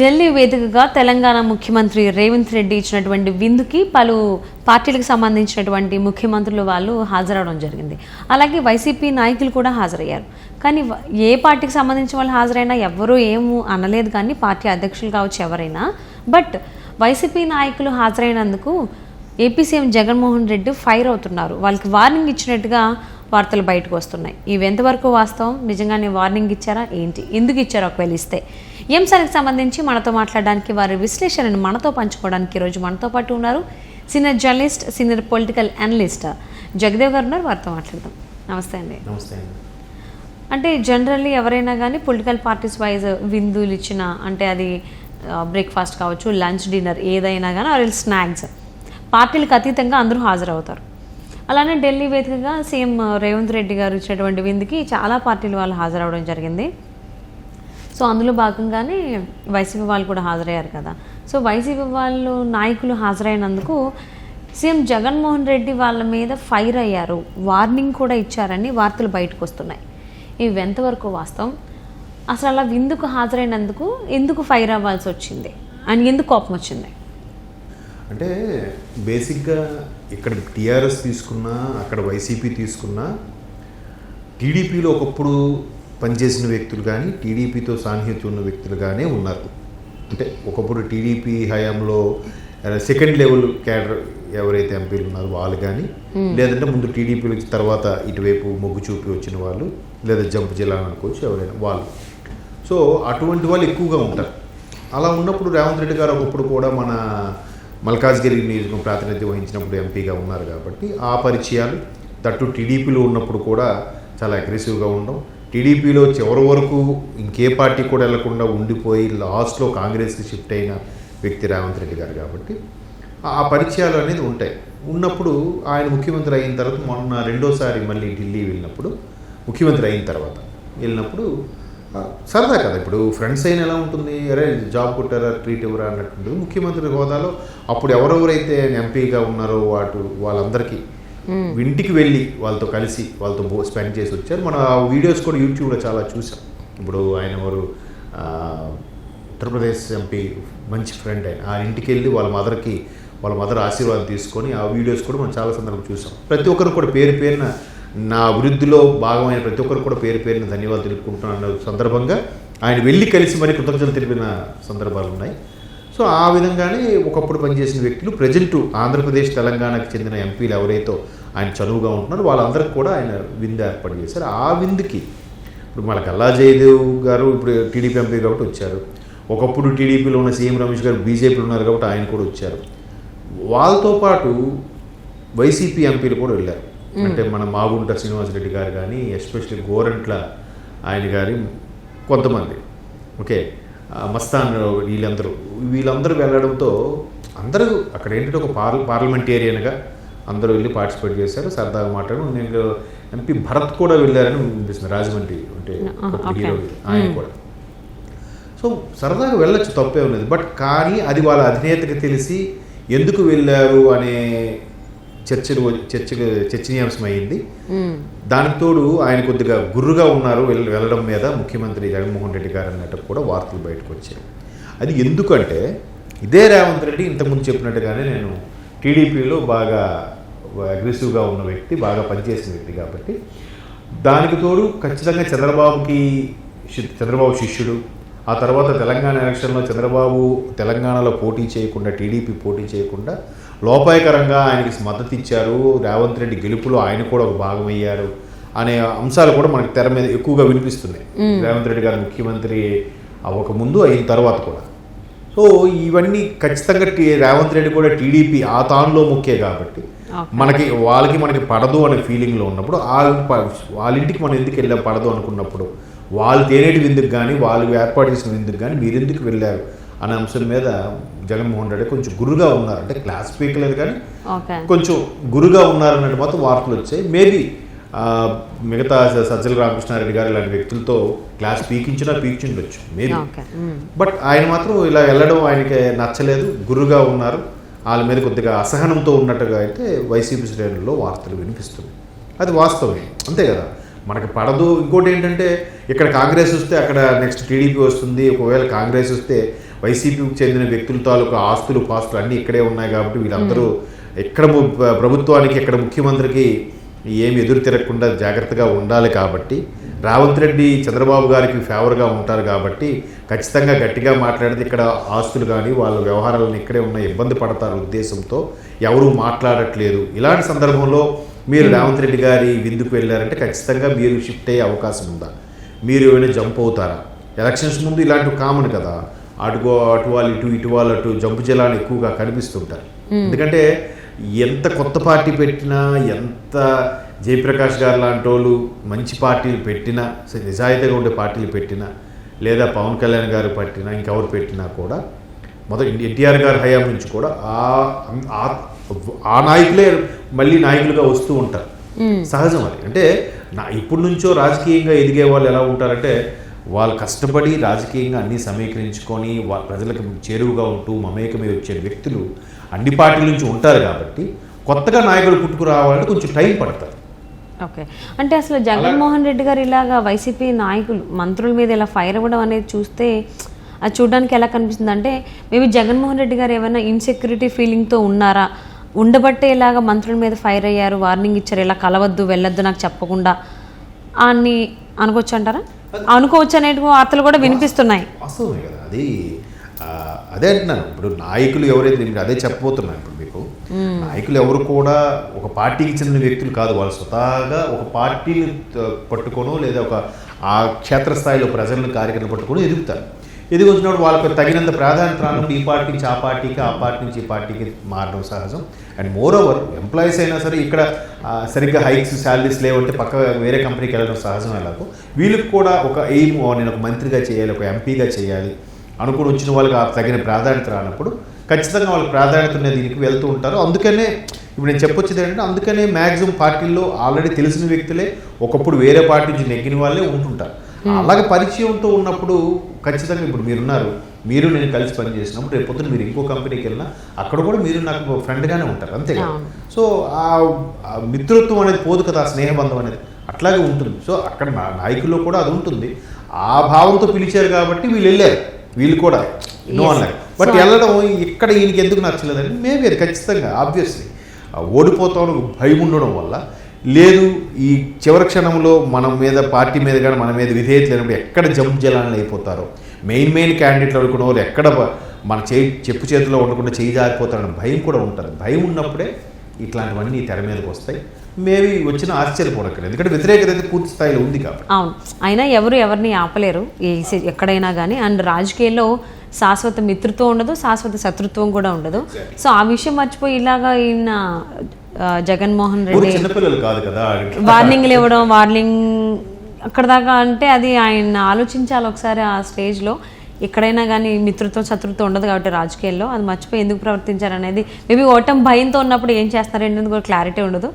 ఢిల్లీ వేదికగా తెలంగాణ ముఖ్యమంత్రి రేవంత్ రెడ్డి ఇచ్చినటువంటి విందుకి పలు పార్టీలకు సంబంధించినటువంటి ముఖ్యమంత్రులు వాళ్ళు హాజరవడం జరిగింది. అలాగే వైసీపీ నాయకులు కూడా హాజరయ్యారు. కానీ ఏ పార్టీకి సంబంధించిన వాళ్ళు హాజరైనా ఎవరూ ఏమూ అనలేదు, కానీ పార్టీ అధ్యక్షులు కావచ్చు ఎవరైనా. బట్ వైసీపీ నాయకులు హాజరైనందుకు AP CM Jaganmohan Reddy fire అవుతున్నారు. వాళ్ళకి వార్నింగ్ ఇచ్చినట్టుగా వార్తలు బయటకు వస్తున్నాయి. ఇవి ఎంతవరకు వాస్తవం? నిజంగానే వార్నింగ్ ఇచ్చారా ఏంటి? ఎందుకు ఇచ్చారు ఒకవేళ ఇస్తే? ఈ అంశానికి సంబంధించి మనతో మాట్లాడడానికి, వారి విశ్లేషణను మనతో పంచుకోవడానికి ఈరోజు మనతో పాటు ఉన్నారు senior journalist, senior political analyst Jagdev గారు ఉన్నారు. వారితో మాట్లాడదాం. నమస్తే అండి. నమస్తే అండి. అంటే జనరల్లీ ఎవరైనా కానీ పొలిటికల్ పార్టీస్ వైజ్ విందులు ఇచ్చిన, అంటే అది బ్రేక్ఫాస్ట్ కావచ్చు, లంచ్, డిన్నర్ ఏదైనా కానీ ఆర్ స్నాక్స్, పార్టీలకు అతీతంగా అందరూ హాజరవుతారు. అలానే ఢిల్లీ వేదికగా సీఎం రేవంత్ రెడ్డి గారు ఇచ్చినటువంటి విందుకి చాలా పార్టీలు వాళ్ళు హాజరవడం జరిగింది. సో అందులో భాగంగానే వైసీపీ వాళ్ళు కూడా హాజరయ్యారు కదా. సో వైసీపీ వాళ్ళు నాయకులు హాజరైనందుకు సీఎం జగన్మోహన్ రెడ్డి వాళ్ళ మీద ఫైర్ అయ్యారు, వార్నింగ్ కూడా ఇచ్చారని వార్తలు బయటకు వస్తున్నాయి. ఇవి ఎంతవరకు వాస్తవం? అసలు అలా విందుకు హాజరైనందుకు ఎందుకు ఫైర్ అవ్వాల్సి వచ్చింది అని ఎందుకు కోపం వచ్చింది? అంటే బేసిక్గా ఇక్కడ టీఆర్ఎస్ తీసుకున్నా, అక్కడ వైసీపీ తీసుకున్నా, టీడీపీలో ఒకప్పుడు పనిచేసిన వ్యక్తులు కానీ, టీడీపీతో సాన్నిహిత్యం ఉన్న వ్యక్తులుగానే ఉన్నారు. అంటే ఒకప్పుడు టీడీపీ హయాంలో సెకండ్ లెవెల్ క్యాడర్ ఎవరైతే ఎంపీలు ఉన్నారో వాళ్ళు కానీ, లేదంటే ముందు టీడీపీలో తర్వాత ఇటువైపు మొగ్గు చూపి వచ్చిన వాళ్ళు, లేదా జంప్ జిల్లా అనుకోవచ్చు ఎవరైనా వాళ్ళు. సో అటువంటి వాళ్ళు ఎక్కువగా ఉంటారు. అలా ఉన్నప్పుడు రేవంత్ రెడ్డి గారు ఒకప్పుడు కూడా మన మల్కాజ్గిరి నియోజకవర్గం ప్రాతినిధ్యం వహించినప్పుడు ఎంపీగా ఉన్నారు కాబట్టి ఆ పరిచయాలు, తట్టు టీడీపీలో ఉన్నప్పుడు కూడా చాలా అగ్రెసివ్గా ఉండడం, టీడీపీలో చివరి వరకు ఇంకే పార్టీ కూడా వెళ్లకుండా ఉండిపోయి లాస్ట్లో కాంగ్రెస్కి షిఫ్ట్ అయిన వ్యక్తి రేవంత్ రెడ్డి గారు కాబట్టి ఆ పరిచయాలు అనేది ఉంటాయి. ఉన్నప్పుడు ఆయన ముఖ్యమంత్రి అయిన తర్వాత, మొన్న రెండోసారి మళ్ళీ ఢిల్లీ వెళ్ళినప్పుడు, ముఖ్యమంత్రి అయిన తర్వాత వెళ్ళినప్పుడు సరదా కదా, ఇప్పుడు ఫ్రెండ్స్ అయినా ఎలా ఉంటుంది, అరే జాబ్ కొట్టారా, ట్రీట్ ఇవ్వరా అన్నట్టు. ముఖ్యమంత్రి హోదాలో అప్పుడు ఎవరెవరైతే ఎంపీగా ఉన్నారో వాళ్ళందరికీ ఇంటికి వెళ్ళి వాళ్ళతో కలిసి వాళ్ళతో స్పెండ్ చేసి వచ్చారు. మన వీడియోస్ కూడా యూట్యూబ్లో చాలా చూసాం. ఇప్పుడు ఆయన వారు ఉత్తరప్రదేశ్ ఎంపీ మంచి ఫ్రెండ్ ఆయన, ఆ ఇంటికి వెళ్ళి వాళ్ళ మదర్ ఆశీర్వాదం తీసుకొని ఆ వీడియోస్ కూడా మనం చాలా సందర్భం చూసాం. ప్రతి ఒక్కరు కూడా పేరు పేరున, నా అభివృద్ధిలో భాగమైన ప్రతి ఒక్కరు కూడా పేరు పేరున ధన్యవాదాలు తెలుపుకుంటున్న సందర్భంగా ఆయన వెళ్ళి కలిసి మరి కృతజ్ఞతలు తెలిపిన సందర్భాలు ఉన్నాయి. సో ఆ విధంగానే ఒకప్పుడు పనిచేసిన వ్యక్తులు ప్రజెంట్ ఆంధ్రప్రదేశ్, తెలంగాణకు చెందిన ఎంపీలు ఎవరైతే ఆయన చనువుగా ఉంటున్నారో వాళ్ళందరికీ కూడా ఆయన విందు ఏర్పాటు చేశారు. ఆ విందుకి ఇప్పుడు మన గల్లా జయదేవ్ గారు ఇప్పుడు టీడీపీ ఎంపీ కాబట్టి వచ్చారు. ఒకప్పుడు టీడీపీలో ఉన్న సీఎం రమేష్ గారు బీజేపీలో ఉన్నారు కాబట్టి ఆయన కూడా వచ్చారు. వాళ్ళతో పాటు వైసీపీ ఎంపీలు కూడా వెళ్ళారు. అంటే మన మాగుంట శ్రీనివాసరెడ్డి గారు కానీ, ఎస్పెషల్లీ గోరంట్ల ఆయన గారి కొంతమంది, ఓకే, మస్తాన్, వీళ్ళందరూ వెళ్ళడంతో అందరూ అక్కడ ఏంటంటే ఒక పార్లమెంటేరియన్గా అందరూ వెళ్ళి పార్టిసిపేట్ చేశారు, సరదాగా మాట్లాడడం. నేను ఎంపీ భరత్ కూడా వెళ్ళారని వినిపిస్తుంది, రాజమండ్రి, అంటే హీరో ఆయన కూడా. సో సరదాగా వెళ్ళొచ్చు, తప్పే ఉన్నది. బట్ కానీ వాళ్ళ అధినేతకి తెలిసి ఎందుకు వెళ్ళారు అనే చర్చనీయాంశం అయ్యింది. దానికి తోడు ఆయన కొద్దిగా గుర్రుగా ఉన్నారు వెళ్ళడం మీద ముఖ్యమంత్రి జగన్మోహన్ రెడ్డి గారు అన్నట్టు కూడా వార్తలు బయటకు వచ్చాయి. అది ఎందుకంటే ఇదే రేవంత్ రెడ్డి ఇంతకుముందు చెప్పినట్టుగానే నేను టీడీపీలో బాగా అగ్రెసివ్గా ఉన్న వ్యక్తి, బాగా పనిచేసిన వ్యక్తి కాబట్టి దానికి తోడు ఖచ్చితంగా చంద్రబాబు శిష్యుడు. ఆ తర్వాత తెలంగాణ ఎలక్షన్లో చంద్రబాబు తెలంగాణలో పోటీ చేయకుండా, టీడీపీ పోటీ చేయకుండా లోపాయకరంగా ఆయనకి మద్దతు ఇచ్చారు. రేవంత్ రెడ్డి గెలుపులో ఆయన కూడా ఒక భాగమయ్యారు అనే అంశాలు కూడా మనకి తెర మీద ఎక్కువగా వినిపిస్తున్నాయి, రేవంత్ రెడ్డి గారు ముఖ్యమంత్రి అవ్వకముందు, అయిన తర్వాత కూడా. సో ఇవన్నీ ఖచ్చితంగా రేవంత్ రెడ్డి కూడా టీడీపీ ఆ తానులో ముఖ్యే కాబట్టి మనకి పడదు అనే ఫీలింగ్లో ఉన్నప్పుడు, వాళ్ళ ఇంటికి మనం ఎందుకు వెళ్ళాం పడదు అనుకున్నప్పుడు, వాళ్ళు తేనేటి విందుకు కానీ, వాళ్ళు ఏర్పాటు చేసిన విందుకు కానీ మీరు ఎందుకు వెళ్ళారు అనే అంశం మీద జగన్మోహన్ రెడ్డి కొంచెం గురుగా ఉన్నారు. అంటే క్లాస్ పీకలేదు కానీ కొంచెం గురుగా ఉన్నారన్నట్టు మొత్తం వార్తలు వచ్చాయి. మేబీ మిగతా సజ్జల రామకృష్ణారెడ్డి గారు ఇలాంటి వ్యక్తులతో క్లాస్ పీకించుండొచ్చు మేబీ. బట్ ఆయన మాత్రం ఇలా వెళ్ళడం ఆయనకి నచ్చలేదు, గురుగా ఉన్నారు. వాళ్ళ మీద కొద్దిగా అసహనంతో ఉన్నట్టుగా అయితే వైసీపీ శ్రేణుల్లో వార్తలు వినిపిస్తుంది. అది వాస్తవమే, అంతే కదా. మనకి పడదు. ఇంకోటి ఏంటంటే ఇక్కడ కాంగ్రెస్ వస్తే అక్కడ నెక్స్ట్ టీడీపీ వస్తుంది. ఒకవేళ కాంగ్రెస్ వస్తే వైసీపీకి చెందిన వ్యక్తుల తాలూకు ఆస్తులు పాస్తులు అన్నీ ఇక్కడే ఉన్నాయి కాబట్టి వీళ్ళందరూ ఎక్కడ ప్రభుత్వానికి ఎక్కడ ముఖ్యమంత్రికి ఏమి ఎదురు తిరగకుండా జాగ్రత్తగా ఉండాలి కాబట్టి రేవంత్ రెడ్డి చంద్రబాబు గారికి ఫేవర్గా ఉంటారు కాబట్టి ఖచ్చితంగా గట్టిగా మాట్లాడితే ఇక్కడ ఆస్తులు కానీ వాళ్ళ వ్యవహారాలను ఇక్కడే ఉన్న ఇబ్బంది పడతారు ఉద్దేశంతో ఎవరూ మాట్లాడట్లేదు. ఇలాంటి సందర్భంలో మీరు రేవంత్ రెడ్డి గారి విందుకు వెళ్ళారంటే ఖచ్చితంగా మీరు షిఫ్ట్ అయ్యే అవకాశం ఉందా? మీరు ఏమైనా జంప్ అవుతారా? ఎలక్షన్స్ ముందు ఇలాంటివి కామన్ కదా, అటు వాళ్ళు ఇటు వాళ్ళు అటు జంపు జలాన్ని ఎక్కువగా కనిపిస్తుంటారు. ఎందుకంటే ఎంత కొత్త పార్టీ పెట్టినా, ఎంత జయప్రకాష్ గారు లాంటి వాళ్ళు మంచి పార్టీలు పెట్టినా, నిజాయితీగా ఉండే పార్టీలు పెట్టినా, లేదా పవన్ కళ్యాణ్ గారు పెట్టినా, ఇంకెవరు పెట్టినా కూడా మొదటి ఎన్టీఆర్ గారి హయాం నుంచి కూడా ఆ నాయకులే మళ్ళీ నాయకులుగా వస్తూ ఉంటారు. సహజం అది. అంటే ఇప్పటి నుంచో రాజకీయంగా ఎదిగే వాళ్ళు ఎలా ఉంటారంటే వాళ్ళు కష్టపడి రాజకీయంగా అన్నీ సమీకరించుకొని ప్రజలకు చేరువుగా ఉంటూ మమేకమై వచ్చే వ్యక్తులు అన్ని పార్టీల నుంచి ఉంటారు కాబట్టి కొత్తగా నాయకులు పుట్టుకు రావాలంటే కొంచెం టైం పడతారు. ఓకే, అంటే అసలు జగన్మోహన్ రెడ్డి గారు ఇలాగా వైసీపీ నాయకులు మంత్రుల మీద ఇలా ఫైర్ అవ్వడం అనేది చూస్తే అది చూడడానికి ఎలా కనిపిస్తుంది అంటే మేబీ జగన్మోహన్ రెడ్డి గారు ఏమైనా ఇన్సెక్యూరిటీ ఫీలింగ్తో ఉన్నారా, ఉండబట్టే ఇలాగ మంత్రుల మీద ఫైర్ అయ్యారు, వార్నింగ్ ఇచ్చారు, ఇలా కలవద్దు వెళ్ళొద్దు నాకు చెప్పకుండా అని అనుకోవచ్చు అంటారా? అనుకోవచ్చు అనే వార్తలు కూడా వినిపిస్తున్నాయి. వాస్తవమే కదా అది. అదే అంటున్నాను. ఇప్పుడు నాయకులు ఎవరైతే నేను అదే చెప్పబోతున్నాను ఇప్పుడు మీకు. నాయకులు ఎవరు కూడా ఒక పార్టీకి చెందిన వ్యక్తులు కాదు. వాళ్ళు స్వతహాగా ఒక పార్టీని పట్టుకోనో లేదా ఒక ఆ క్షేత్రస్థాయిలో ప్రజలను కార్యకర్తలు పట్టుకొని ఎదుగుతారు. ఎదిగి వచ్చినప్పుడు వాళ్ళకి తగినంత ప్రాధాన్యత రానప్పుడు ఈ పార్టీ నుంచి ఆ పార్టీకి, ఆ పార్టీ నుంచి ఈ పార్టీకి మారడం సహజం. అండ్ మోర్ ఓవర్ ఎంప్లాయీస్ అయినా సరే ఇక్కడ సరిగ్గా హైక్స్ శాలరీస్ లేవంటే పక్క వేరే కంపెనీకి వెళ్ళడం సహజం. ఎలాగో వీళ్ళకి కూడా ఒక ఎయిమ్, నేను ఒక మంత్రిగా చేయాలి, ఒక ఎంపీగా చేయాలి అనుకుని వచ్చిన వాళ్ళకి తగిన ప్రాధాన్యత రానప్పుడు ఖచ్చితంగా వాళ్ళకి ప్రాధాన్యత ఉన్న దీనికి వెళ్తూ ఉంటారు. అందుకనే ఇప్పుడు నేను చెప్పొచ్చేది ఏంటంటే అందుకనే మ్యాక్సిమం పార్టీల్లో ఆల్రెడీ తెలిసిన వ్యక్తులే ఒకప్పుడు వేరే పార్టీ నుంచి నెగ్గిన వాళ్ళే ఉంటుంటారు. అలాగే పరిచయంతో ఉన్నప్పుడు ఖచ్చితంగా ఇప్పుడు మీరున్నారు, మీరు నేను కలిసి పనిచేసినప్పుడు రేపు పొద్దున మీరు ఇంకో కంపెనీకి వెళ్ళినా అక్కడ కూడా మీరు నాకు ఫ్రెండ్గానే ఉంటారు, అంతే కదా. సో ఆ మిత్రత్వం అనేది పోదు కదా, ఆ స్నేహబంధం అనేది అట్లాగే ఉంటుంది. సో అక్కడ నాయకుల్లో కూడా అది ఉంటుంది. ఆ భావంతో పిలిచారు కాబట్టి వీళ్ళు వెళ్ళారు, వీళ్ళు కూడా ఎన్నో అన్నారు. బట్ వెళ్ళడం ఇక్కడ ఈయనకి ఎందుకు నచ్చలేదని మేబీ అది ఖచ్చితంగా ఆబ్వియస్లీ ఓడిపోతామని భయం ఉండడం వల్ల, లేదు ఈ చివరి క్షణంలో మన మీద పార్టీ మీద కానీ మన మీద విధేయత లేనప్పుడు ఎక్కడ జంప్ జలాన్ని అయిపోతారో, మెయిన్ క్యాండిడేట్లు అనుకున్న వాళ్ళు ఎక్కడ మన చెప్పు చేతిలో ఉండకుండా చేయి జారిపోతారని భయం కూడా ఉంటుంది. భయం ఉన్నప్పుడే ఇట్లాంటివన్నీ తెర మీదకి వస్తాయి. మేబీ వచ్చిన ఆశ్చర్యపోవడం, ఎందుకంటే వ్యతిరేకత అయితే పూర్తి స్థాయిలో ఉంది కాబట్టి. అవును, అయినా ఎవరిని ఆపలేరు ఎక్కడైనా కానీ. అండ్ రాజకీయాల్లో శాశ్వత మిత్రత్వం ఉండదు, శాశ్వత శత్రుత్వం కూడా ఉండదు. సో ఆ విషయం మర్చిపోయి ఇలాగా ఈయన జగన్మోహన్ రెడ్డి చిన్నపిల్లలు కాదు కదా వార్నింగ్లు ఇవ్వడం, అక్కడ దాకా అంటే అది ఆయన ఆలోచించాలి ఒకసారి. ఆ స్టేజ్లో ఎక్కడైనా కానీ మిత్రత్వం శత్రుత్వం ఉండదు కాబట్టి రాజకీయాల్లో అది మర్చిపోయి ఎందుకు ప్రవర్తించారనేది మేబీ ఓటమి భయంతో ఉన్నప్పుడు ఏం చేస్తారంటే కూడా క్లారిటీ ఉండదు.